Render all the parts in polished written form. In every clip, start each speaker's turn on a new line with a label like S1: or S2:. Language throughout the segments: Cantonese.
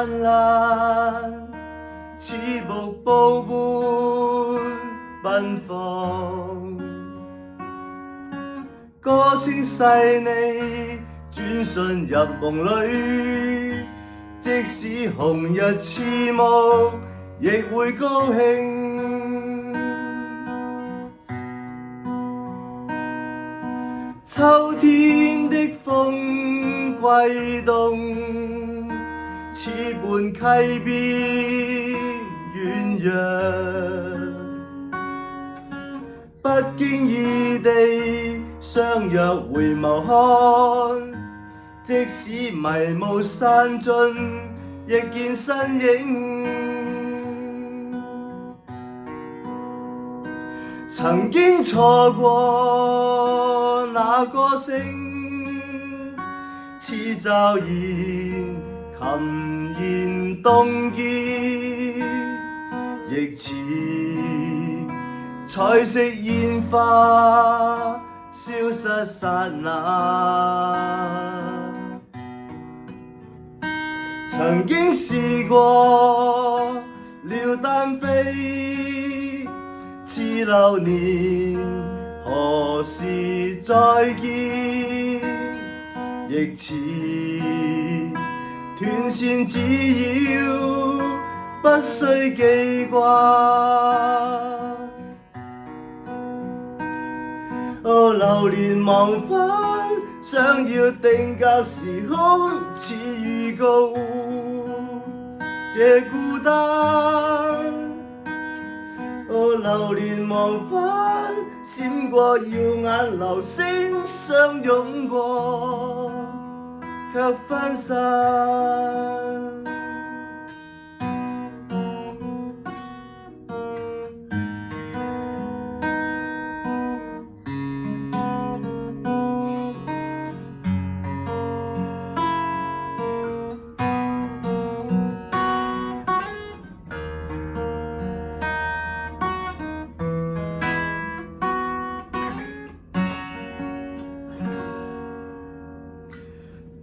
S1: 爛，似瀑布般奔放。歌聲細膩轉瞬入夢裏，即使紅日刺目，亦會高興。秋天的風悸動，似伴溪邊遠揚，不經意地相約回眸看，即使迷霧散盡，亦見身影。曾經錯過那歌聲，似驟然琴弦凍結，亦似彩色煙花消失剎那。曾經試過了單飛，似流年何時再見，亦似斷線只要不需記掛。流連忘返，想要定格時空，似預告這孤單。流連忘返，閃過耀眼流星相擁過，卻分散。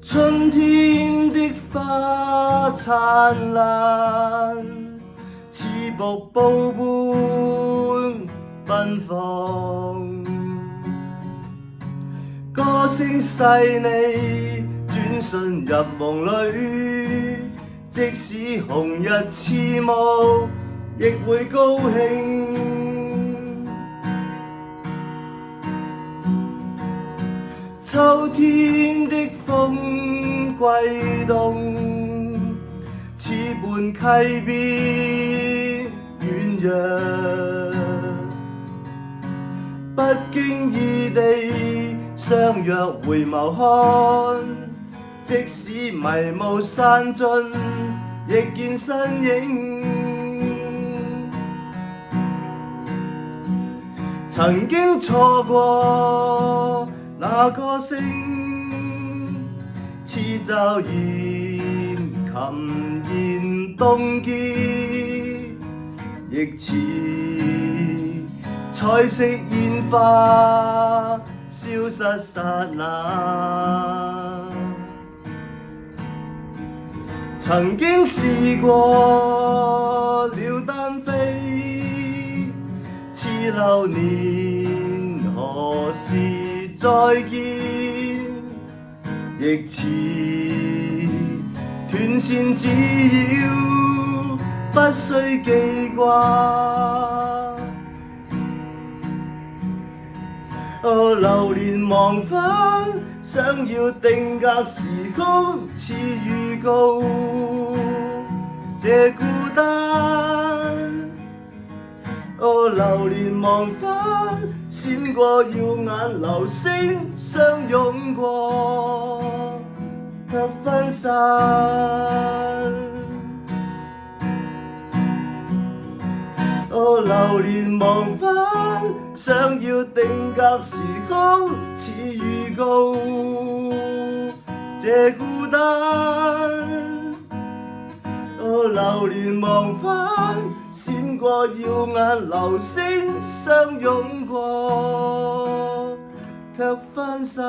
S1: 春天的花燦爛，似瀑布般奔放。歌聲細膩轉瞬入夢裏，即使紅日刺目，亦會高興。秋天的風悸動，似伴溪邊遠揚，不經意地相約回眸看，即使迷霧散盡，亦見身影。曾經錯過那歌聲，似驟然琴弦凍結，亦似彩色煙花消失剎那。曾經試過了單飛，似流年何時再見，亦似斷線只要不需記掛。流連忘返，想要定格時空，似預告這孤單。流連忘返，閃過耀眼流星相擁過，卻分散。流連忘返，想要定格時空，似預告這孤單。流連忘返，閃過耀眼流星相擁過，卻分散。